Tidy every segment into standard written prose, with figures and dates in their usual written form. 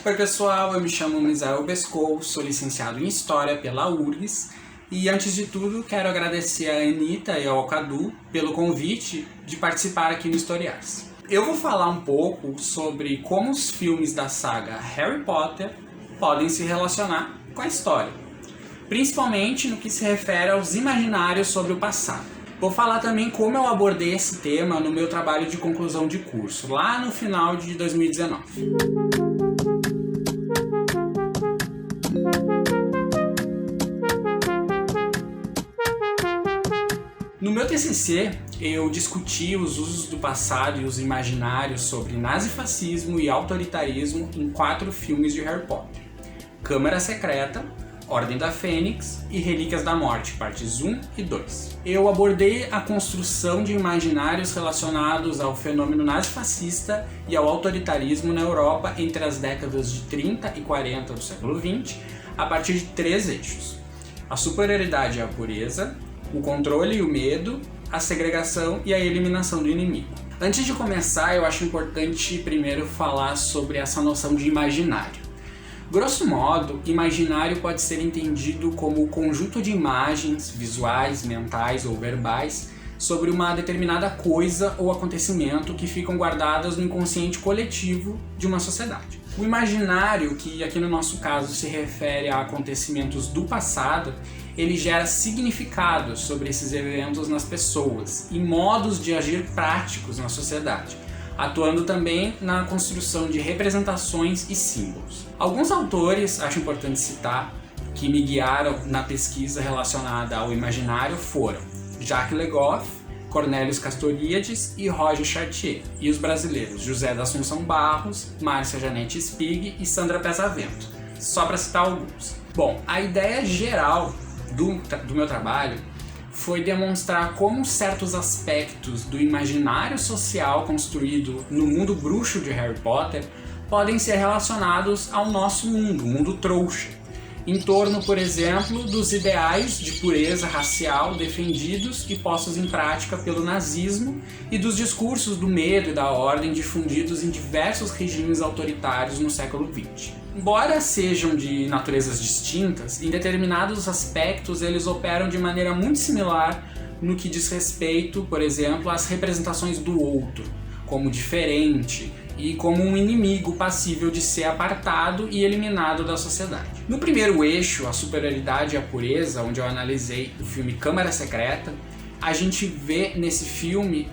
Oi pessoal, eu me chamo Misael Bescou, sou licenciado em História pela URGS e antes de tudo quero agradecer a Anitta e ao Cadu pelo convite de participar aqui no Historiais. Eu vou falar um pouco sobre como os filmes da saga Harry Potter podem se relacionar com a história, principalmente no que se refere aos imaginários sobre o passado. Vou falar também como eu abordei esse tema no meu trabalho de conclusão de curso, lá no final de 2019. No meu TCC, eu discuti os usos do passado e os imaginários sobre nazifascismo e autoritarismo em 4 filmes de Harry Potter: Câmara Secreta, Ordem da Fênix e Relíquias da Morte, partes 1 e 2. Eu abordei a construção de imaginários relacionados ao fenômeno nazifascista e ao autoritarismo na Europa entre as décadas de 30 e 40 do século XX, a partir de 3 eixos: a superioridade e a pureza, o controle e o medo, a segregação e a eliminação do inimigo. Antes de começar, eu acho importante primeiro falar sobre essa noção de imaginário. Grosso modo, imaginário pode ser entendido como o conjunto de imagens, visuais, mentais ou verbais, sobre uma determinada coisa ou acontecimento que ficam guardadas no inconsciente coletivo de uma sociedade. O imaginário, que aqui no nosso caso se refere a acontecimentos do passado, ele gera significados sobre esses eventos nas pessoas e modos de agir práticos na sociedade, atuando também na construção de representações e símbolos. Alguns autores, acho importante citar, que me guiaram na pesquisa relacionada ao imaginário foram Jacques Le Goff, Cornelius Castoriadis e Roger Chartier, e os brasileiros José da Assunção Barros, Márcia Janete Spig e Sandra Pesavento, só para citar alguns. Bom, a ideia geral do meu trabalho foi demonstrar como certos aspectos do imaginário social construído no mundo bruxo de Harry Potter podem ser relacionados ao nosso mundo, o mundo trouxa, em torno, por exemplo, dos ideais de pureza racial defendidos e postos em prática pelo nazismo e dos discursos do medo e da ordem difundidos em diversos regimes autoritários no século XX. Embora sejam de naturezas distintas, em determinados aspectos eles operam de maneira muito similar no que diz respeito, por exemplo, às representações do outro, como diferente e como um inimigo passível de ser apartado e eliminado da sociedade. No primeiro eixo, a superioridade e a pureza, onde eu analisei o filme Câmara Secreta, a gente vê nesse filme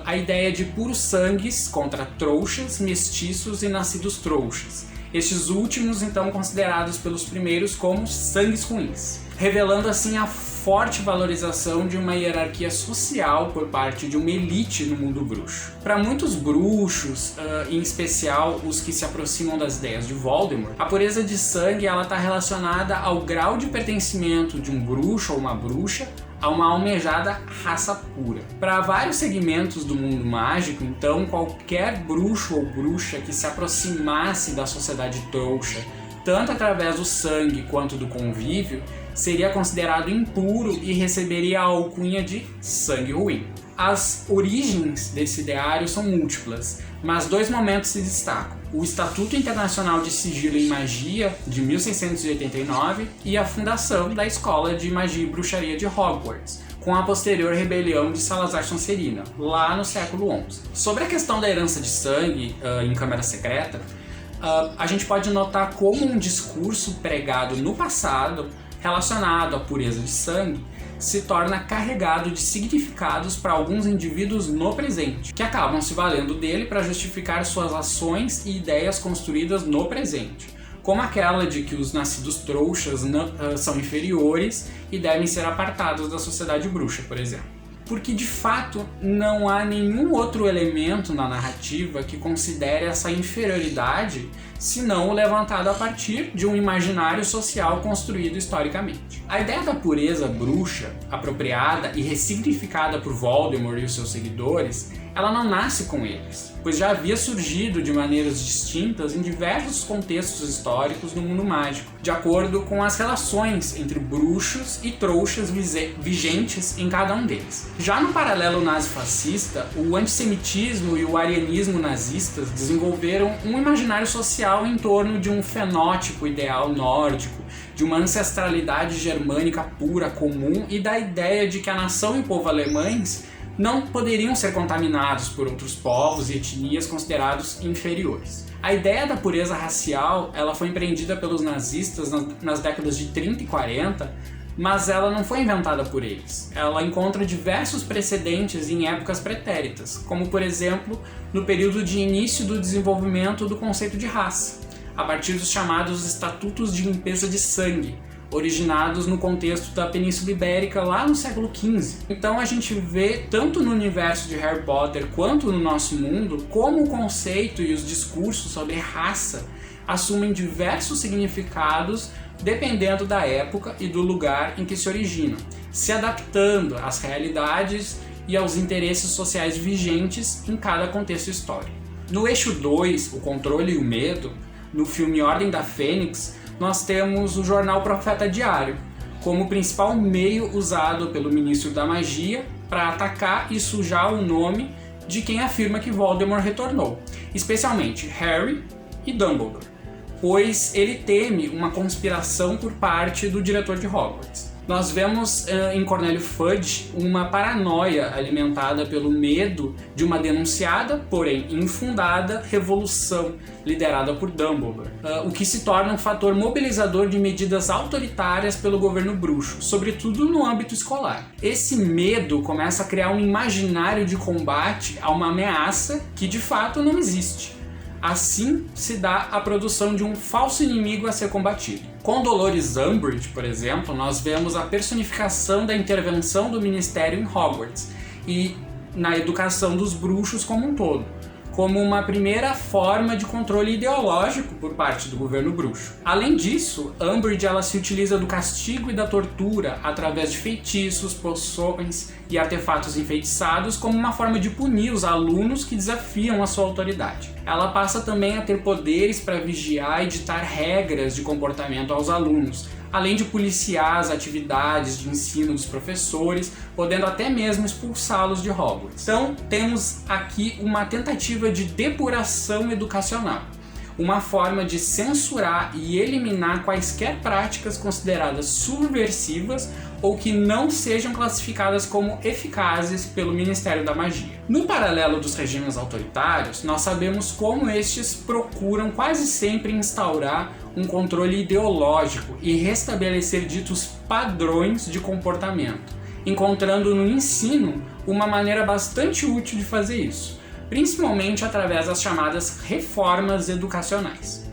a ideia de puros sangues contra trouxas, mestiços e nascidos trouxas. Estes últimos, então, considerados pelos primeiros como sangues ruins, revelando assim a forte valorização de uma hierarquia social por parte de uma elite no mundo bruxo. Para muitos bruxos, em especial os que se aproximam das ideias de Voldemort, a pureza de sangue está relacionada ao grau de pertencimento de um bruxo ou uma bruxa a uma almejada raça pura. Para vários segmentos do mundo mágico, então, qualquer bruxo ou bruxa que se aproximasse da sociedade trouxa, tanto através do sangue quanto do convívio, seria considerado impuro e receberia a alcunha de sangue ruim. As origens desse ideário são múltiplas, mas 2 momentos se destacam: o Estatuto Internacional de Sigilo em Magia, de 1689, e a fundação da Escola de Magia e Bruxaria de Hogwarts, com a posterior rebelião de Salazar Sonserina, lá no século XI. Sobre a questão da herança de sangue em Câmara Secreta, a gente pode notar como um discurso pregado no passado, relacionado à pureza de sangue, se torna carregado de significados para alguns indivíduos no presente, que acabam se valendo dele para justificar suas ações e ideias construídas no presente, como aquela de que os nascidos trouxas são inferiores e devem ser apartados da sociedade bruxa, por exemplo. Porque de fato não há nenhum outro elemento na narrativa que considere essa inferioridade senão o levantado a partir de um imaginário social construído historicamente. A ideia da pureza bruxa, apropriada e ressignificada por Voldemort e os seus seguidores, ela não nasce com eles, pois já havia surgido de maneiras distintas em diversos contextos históricos no mundo mágico, de acordo com as relações entre bruxos e trouxas vigentes em cada um deles. Já no paralelo nazi-fascista, o antissemitismo e o arianismo nazistas desenvolveram um imaginário social em torno de um fenótipo ideal nórdico, de uma ancestralidade germânica pura, comum, e da ideia de que a nação e o povo alemães não poderiam ser contaminados por outros povos e etnias considerados inferiores. A ideia da pureza racial ela foi empreendida pelos nazistas nas décadas de 30 e 40, mas ela não foi inventada por eles. Ela encontra diversos precedentes em épocas pretéritas, como por exemplo no período de início do desenvolvimento do conceito de raça, a partir dos chamados Estatutos de Limpeza de Sangue, originados no contexto da Península Ibérica lá no século XV. Então a gente vê, tanto no universo de Harry Potter quanto no nosso mundo, como o conceito e os discursos sobre raça assumem diversos significados dependendo da época e do lugar em que se originam, se adaptando às realidades e aos interesses sociais vigentes em cada contexto histórico. No eixo 2, o controle e o medo, no filme Ordem da Fênix, nós temos o jornal Profeta Diário, como principal meio usado pelo Ministro da Magia para atacar e sujar o nome de quem afirma que Voldemort retornou, especialmente Harry e Dumbledore, pois ele teme uma conspiração por parte do diretor de Hogwarts. Nós vemos em Cornélio Fudge uma paranoia alimentada pelo medo de uma denunciada, porém infundada, revolução liderada por Dumbledore, o que se torna um fator mobilizador de medidas autoritárias pelo governo bruxo, sobretudo no âmbito escolar. Esse medo começa a criar um imaginário de combate a uma ameaça que de fato não existe. Assim se dá a produção de um falso inimigo a ser combatido. Com Dolores Umbridge, por exemplo, nós vemos a personificação da intervenção do Ministério em Hogwarts e na educação dos bruxos como um todo, como uma primeira forma de controle ideológico por parte do governo bruxo. Além disso, Umbridge ela se utiliza do castigo e da tortura através de feitiços, poções e artefatos enfeitiçados como uma forma de punir os alunos que desafiam a sua autoridade. Ela passa também a ter poderes para vigiar e ditar regras de comportamento aos alunos, além de policiar as atividades de ensino dos professores, podendo até mesmo expulsá-los de Hogwarts. Então, temos aqui uma tentativa de depuração educacional, uma forma de censurar e eliminar quaisquer práticas consideradas subversivas ou que não sejam classificadas como eficazes pelo Ministério da Magia. No paralelo dos regimes autoritários, nós sabemos como estes procuram quase sempre instaurar um controle ideológico e restabelecer ditos padrões de comportamento, encontrando no ensino uma maneira bastante útil de fazer isso, principalmente através das chamadas reformas educacionais.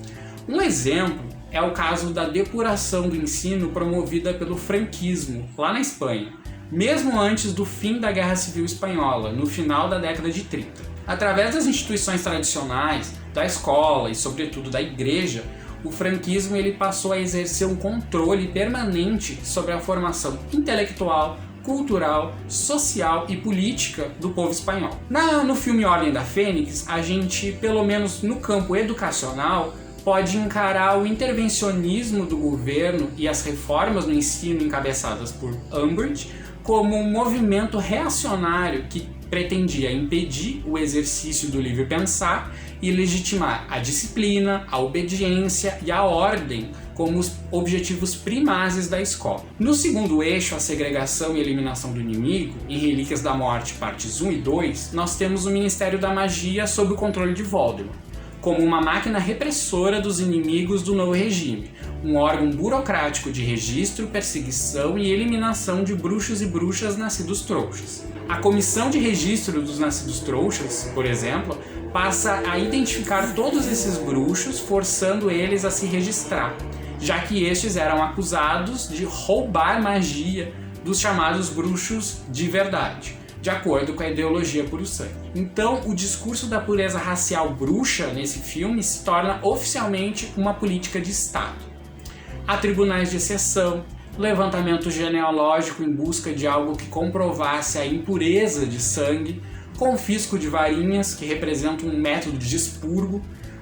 Um exemplo é o caso da depuração do ensino promovida pelo franquismo, lá na Espanha, mesmo antes do fim da Guerra Civil Espanhola, no final da década de 30. Através das instituições tradicionais, da escola e sobretudo da igreja, o franquismo ele passou a exercer um controle permanente sobre a formação intelectual, cultural, social e política do povo espanhol. No filme Ordem da Fênix, a gente, pelo menos no campo educacional, pode encarar o intervencionismo do governo e as reformas no ensino encabeçadas por Umbridge como um movimento reacionário que pretendia impedir o exercício do livre pensar e legitimar a disciplina, a obediência e a ordem como os objetivos primazes da escola. No segundo eixo, a segregação e eliminação do inimigo, em Relíquias da Morte, partes 1 e 2, nós temos o Ministério da Magia sob o controle de Voldemort, como uma máquina repressora dos inimigos do novo regime, um órgão burocrático de registro, perseguição e eliminação de bruxos e bruxas nascidos trouxas. A Comissão de Registro dos Nascidos Trouxas, por exemplo, passa a identificar todos esses bruxos, forçando eles a se registrar, já que estes eram acusados de roubar magia dos chamados bruxos de verdade, de acordo com a ideologia puro sangue. Então, o discurso da pureza racial bruxa nesse filme se torna oficialmente uma política de Estado. Há tribunais de exceção, levantamento genealógico em busca de algo que comprovasse a impureza de sangue, confisco de varinhas, que representam um método de expurgo,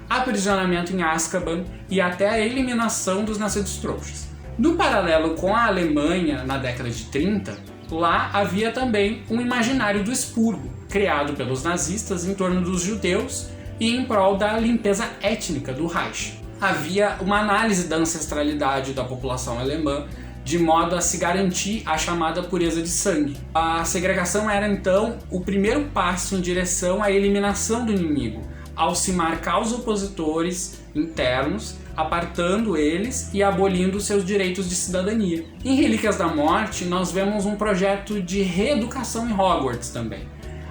aprisionamento em Azkaban e até a eliminação dos nascidos trouxas. No paralelo com a Alemanha na década de 30, lá havia também um imaginário do expurgo, criado pelos nazistas em torno dos judeus e em prol da limpeza étnica do Reich. Havia uma análise da ancestralidade da população alemã, de modo a se garantir a chamada pureza de sangue. A segregação era então o primeiro passo em direção à eliminação do inimigo, ao se marcar os opositores internos, apartando eles e abolindo seus direitos de cidadania. Em Relíquias da Morte, nós vemos um projeto de reeducação em Hogwarts também.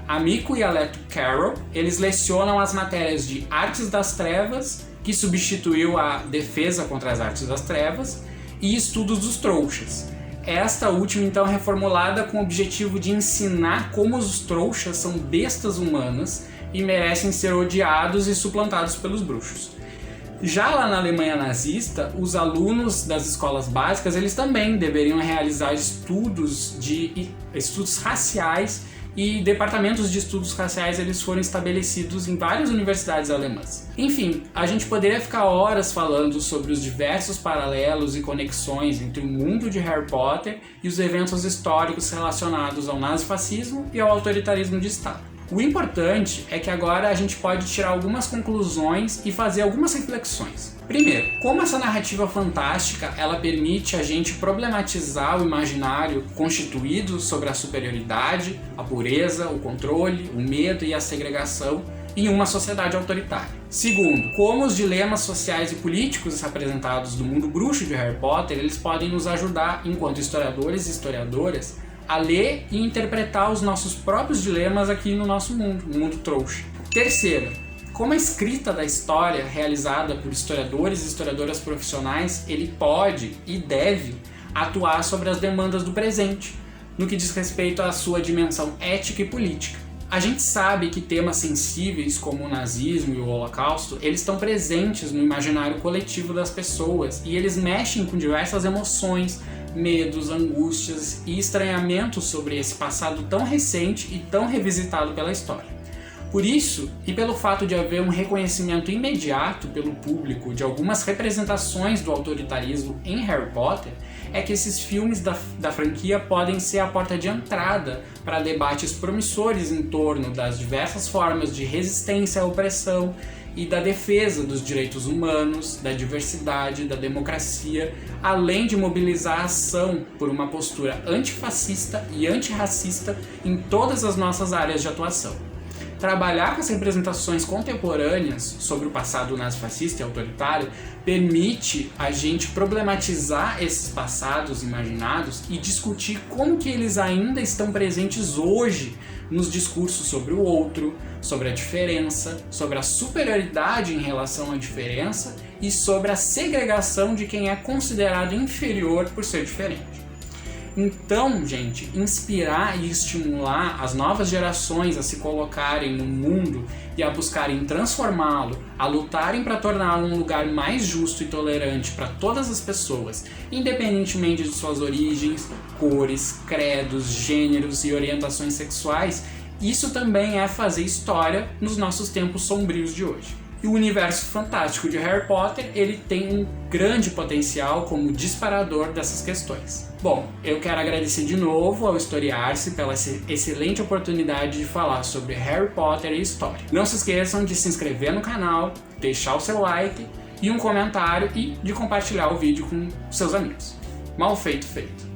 A Miko e a Leto Carroll, eles lecionam as matérias de Artes das Trevas, que substituiu a Defesa contra as Artes das Trevas, e Estudos dos Trouxas. Esta última então é reformulada com o objetivo de ensinar como os trouxas são bestas humanas e merecem ser odiados e suplantados pelos bruxos. Já lá na Alemanha nazista, os alunos das escolas básicas eles também deveriam realizar estudos raciais, e departamentos de estudos raciais eles foram estabelecidos em várias universidades alemãs. Enfim, a gente poderia ficar horas falando sobre os diversos paralelos e conexões entre o mundo de Harry Potter e os eventos históricos relacionados ao nazifascismo e ao autoritarismo de Estado. O importante é que agora a gente pode tirar algumas conclusões e fazer algumas reflexões. Primeiro, como essa narrativa fantástica ela permite a gente problematizar o imaginário constituído sobre a superioridade, a pureza, o controle, o medo e a segregação em uma sociedade autoritária. Segundo, como os dilemas sociais e políticos apresentados no mundo bruxo de Harry Potter eles podem nos ajudar, enquanto historiadores e historiadoras, a ler e interpretar os nossos próprios dilemas aqui no nosso mundo, no mundo trouxa. Terceiro, como a escrita da história realizada por historiadores e historiadoras profissionais, ele pode e deve atuar sobre as demandas do presente, no que diz respeito à sua dimensão ética e política. A gente sabe que temas sensíveis como o nazismo e o holocausto, eles estão presentes no imaginário coletivo das pessoas e eles mexem com diversas emoções, medos, angústias e estranhamentos sobre esse passado tão recente e tão revisitado pela história. Por isso, e pelo fato de haver um reconhecimento imediato pelo público de algumas representações do autoritarismo em Harry Potter, é que esses filmes da franquia podem ser a porta de entrada para debates promissores em torno das diversas formas de resistência à opressão e da defesa dos direitos humanos, da diversidade, da democracia, além de mobilizar a ação por uma postura antifascista e antirracista em todas as nossas áreas de atuação. Trabalhar com as representações contemporâneas sobre o passado nazifascista e autoritário permite a gente problematizar esses passados imaginados e discutir como que eles ainda estão presentes hoje nos discursos sobre o outro, sobre a diferença, sobre a superioridade em relação à diferença e sobre a segregação de quem é considerado inferior por ser diferente. Então, gente, inspirar e estimular as novas gerações a se colocarem no mundo e a buscarem transformá-lo, a lutarem para torná-lo um lugar mais justo e tolerante para todas as pessoas, independentemente de suas origens, cores, credos, gêneros e orientações sexuais, isso também é fazer história nos nossos tempos sombrios de hoje. E o universo fantástico de Harry Potter, ele tem um grande potencial como disparador dessas questões. Bom, eu quero agradecer de novo ao Historiar-se pela excelente oportunidade de falar sobre Harry Potter e história. Não se esqueçam de se inscrever no canal, deixar o seu like e um comentário e de compartilhar o vídeo com seus amigos. Mal feito, feito.